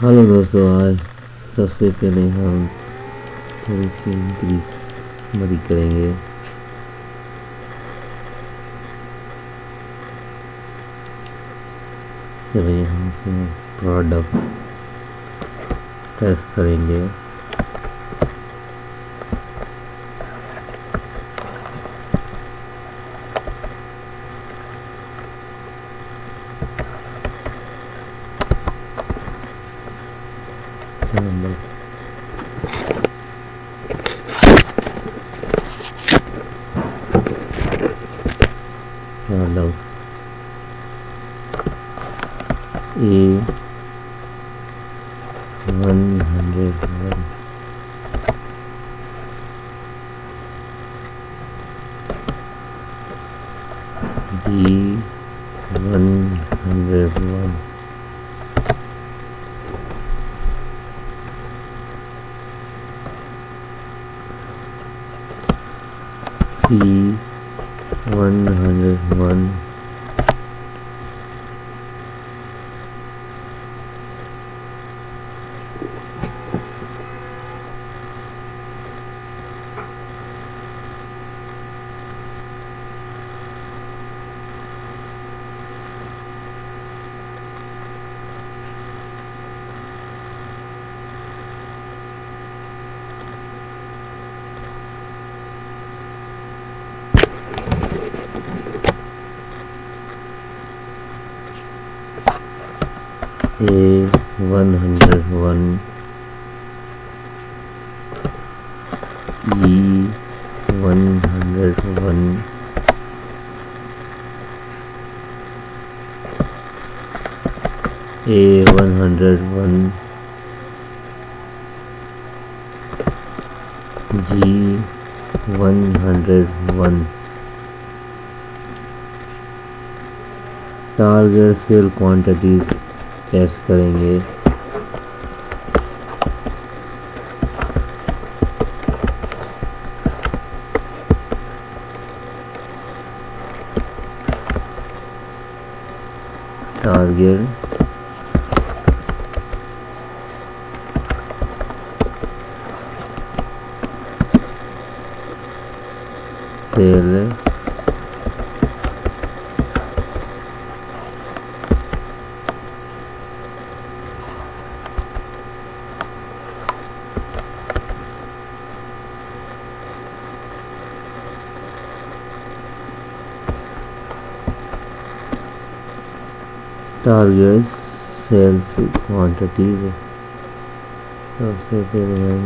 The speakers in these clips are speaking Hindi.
हेलो दोस्तों, आज सबसे पहले हम थोड़ी इसकी इंक्रीज मरी करेंगे। फिर यहाँ से प्रोडक्ट टेस्ट करेंगे। Product A101, B101, C101, A101, E101, A101, G101। Target sale quantities test करेंगे। Target sale target sales quantities. सबसे पहले हम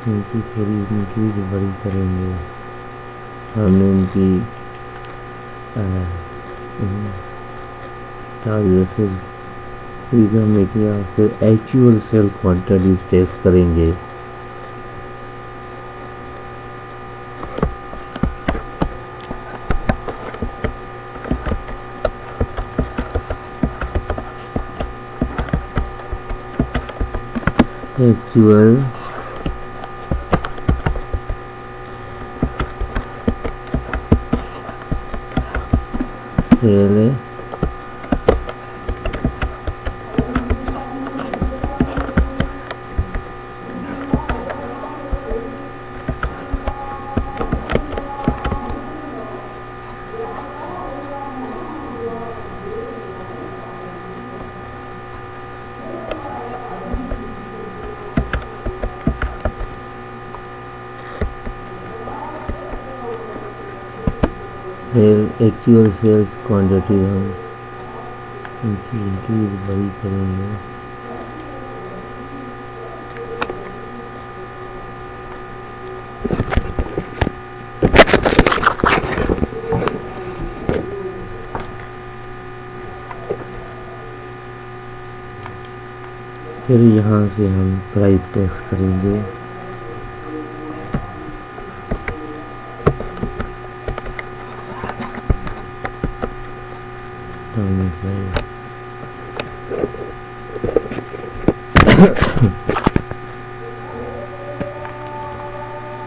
इनकी थोड़ी इंक्रीज बड़ी करेंगे। हमने इनकी टारगेट सेल्स हमने किया, फिर एक्चुअल सेल क्वांटिटीज टेस्ट करेंगे। Actual sale actual sales quantity हम इनकी इंक्रीज बड़ी करेंगे। फिर यहाँ से हम प्राइस टेस्ट करेंगे।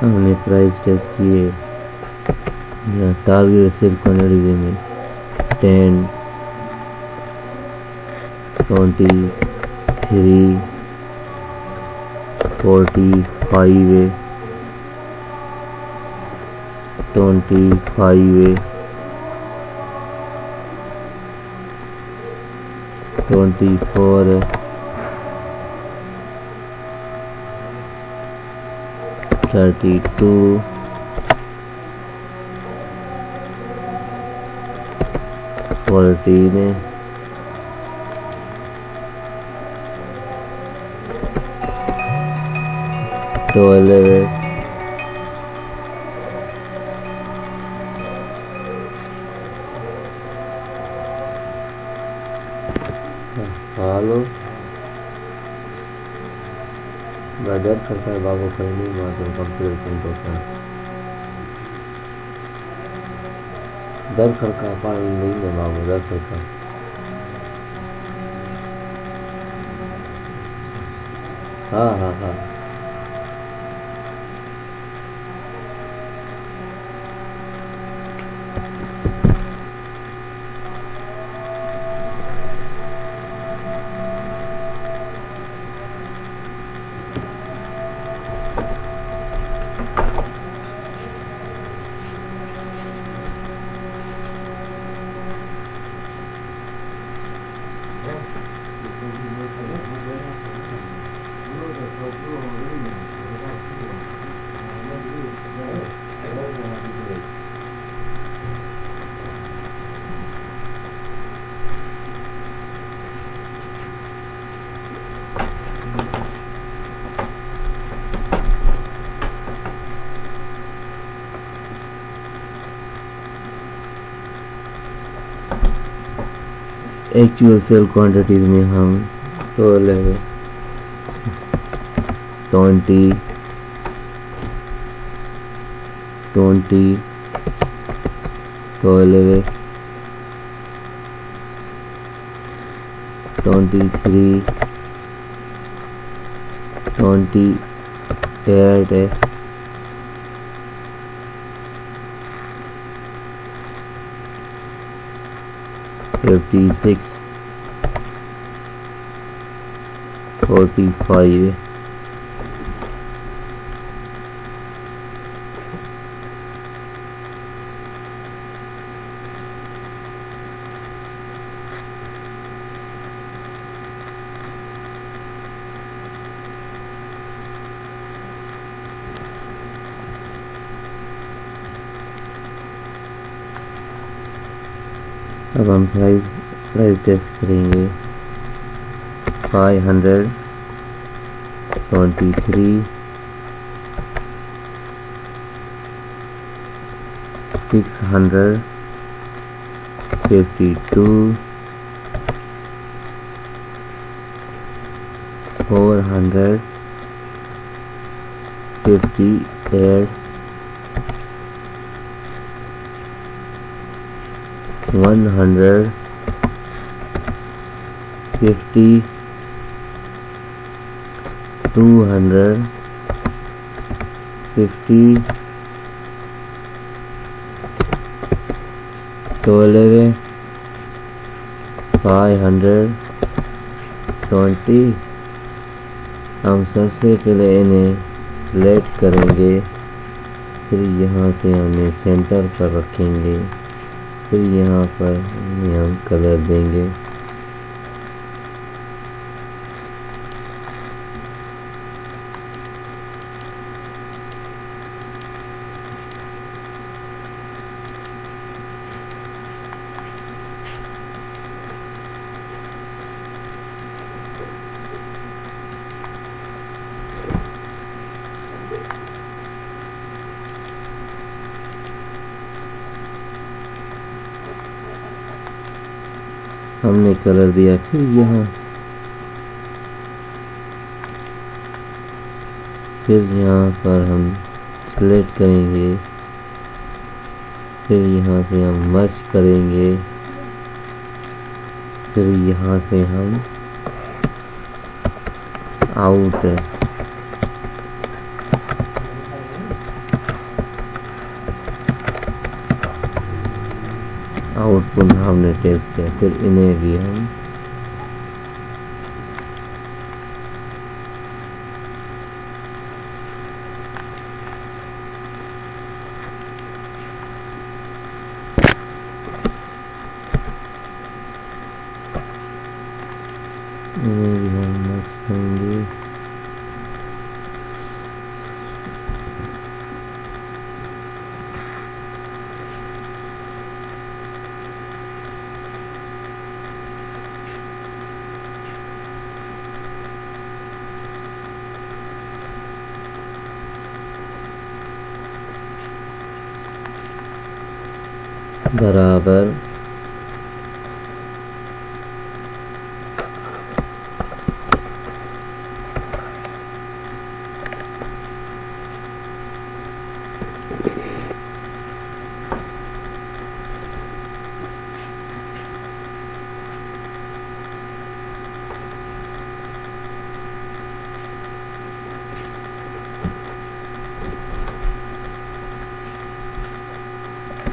हमने प्राइस टेस्ट किए। टारगेट सेल क्वांटिटी में 10, 23 45 25 24 32 14 12 Halo belajar selesai babu ini masuk komputer tentukan दर का पालन नहीं है बाबू दर का हाँ एक्चुअल सेल क्वांटिटीज में हम तो लेंगे 20 12 23 28 56 45 अब हम प्राइस टेस्ट करेंगे 523 652 458 150 250 12 520 हम सबसे पहले इन्हें सिलेक्ट करेंगे, फिर यहाँ से हमने सेंटर पर रखेंगे, फिर यहाँ पर हम कलर देंगे। हमने कलर दिया, फिर यहाँ पर हम सिलेक्ट करेंगे, फिर यहाँ से हम मर्ज करेंगे, फिर यहाँ से हम आउट आउटपुट हमने टेस्ट किया, फिर इन्हें भी हम इन्हें भी हम मैच करेंगे। बराबर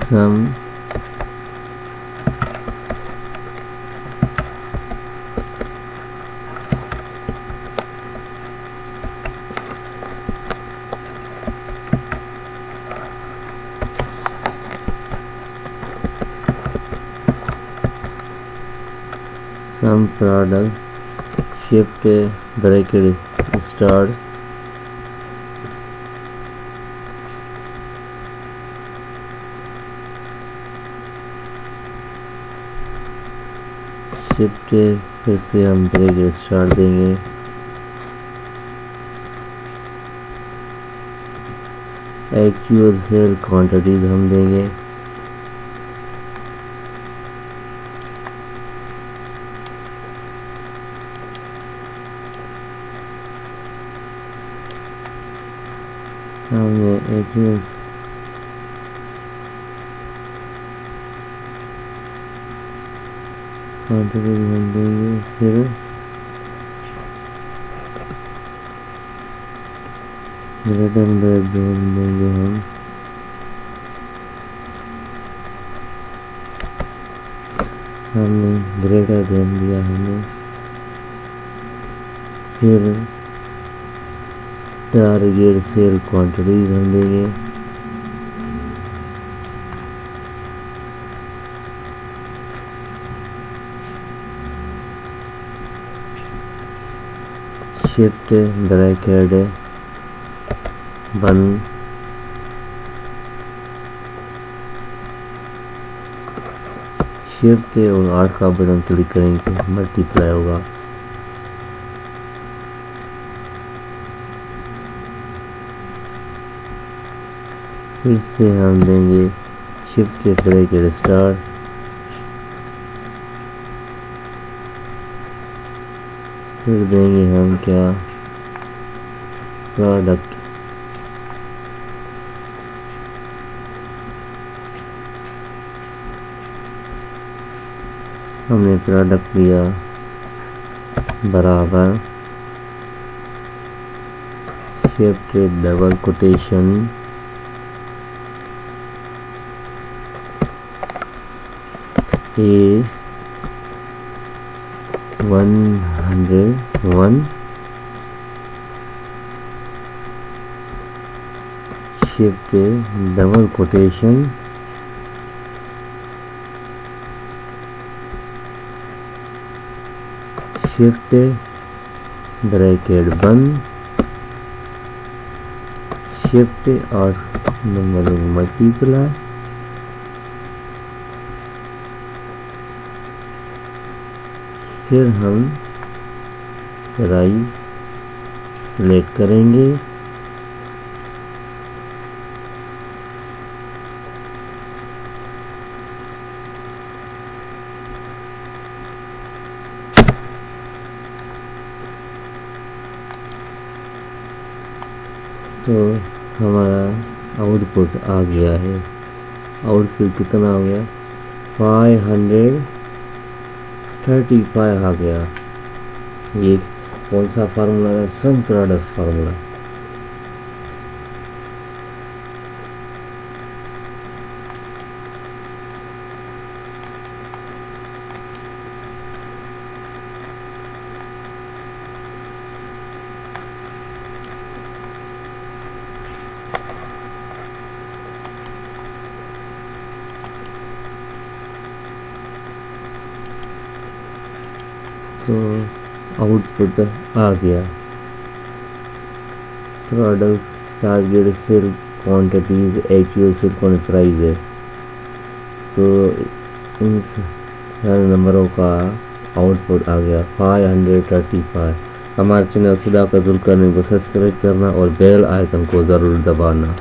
sum sum product shift bracket start shift फिर से हम ब्रैकेट स्टार्ट देंगे। एक्चुअल सेल क्वांटिटीज हम देंगे। हमने एक्चुअल क्वांटिटी हम देंगे। फिर रिटर्न बैक जोन देंगे हम। हमने ग्रेटर देन दिया हमने। फिर टारगेट सेल क्वांटिटीज हम देंगे। शिफ्ट ब्रैकेट बंद। शिफ्ट और 8 का बटन क्लिक करेंगे, मल्टीप्लाई होगा। फिर से हम देंगे शिफ्ट ब्रैकेट स्टार्ट। फिर देंगे हम क्या, प्रोडक्ट। हमने प्रोडक्ट लिया बराबर shift double quotation A 101 shift double quotation shift bracket बंद। शिफ्ट और नंबर मल्टीप्लाई। फिर हम राई सेलेक्ट करेंगे। तो हमारा आउटपुट आ गया है। आउटपुट कितना हो गया, 535 आ गया। ये कौन सा फार्मूला है, सम प्रोडक्ट फार्मूला। तो आउटपुट आ गया। Products, target sale quantities, actual sale price है। तो इन सारे नंबरों का आउटपुट आ गया 535। हमारे चैनल सुधा का जुल करने को सब्सक्राइब करना और बेल आइकन को ज़रूर दबाना।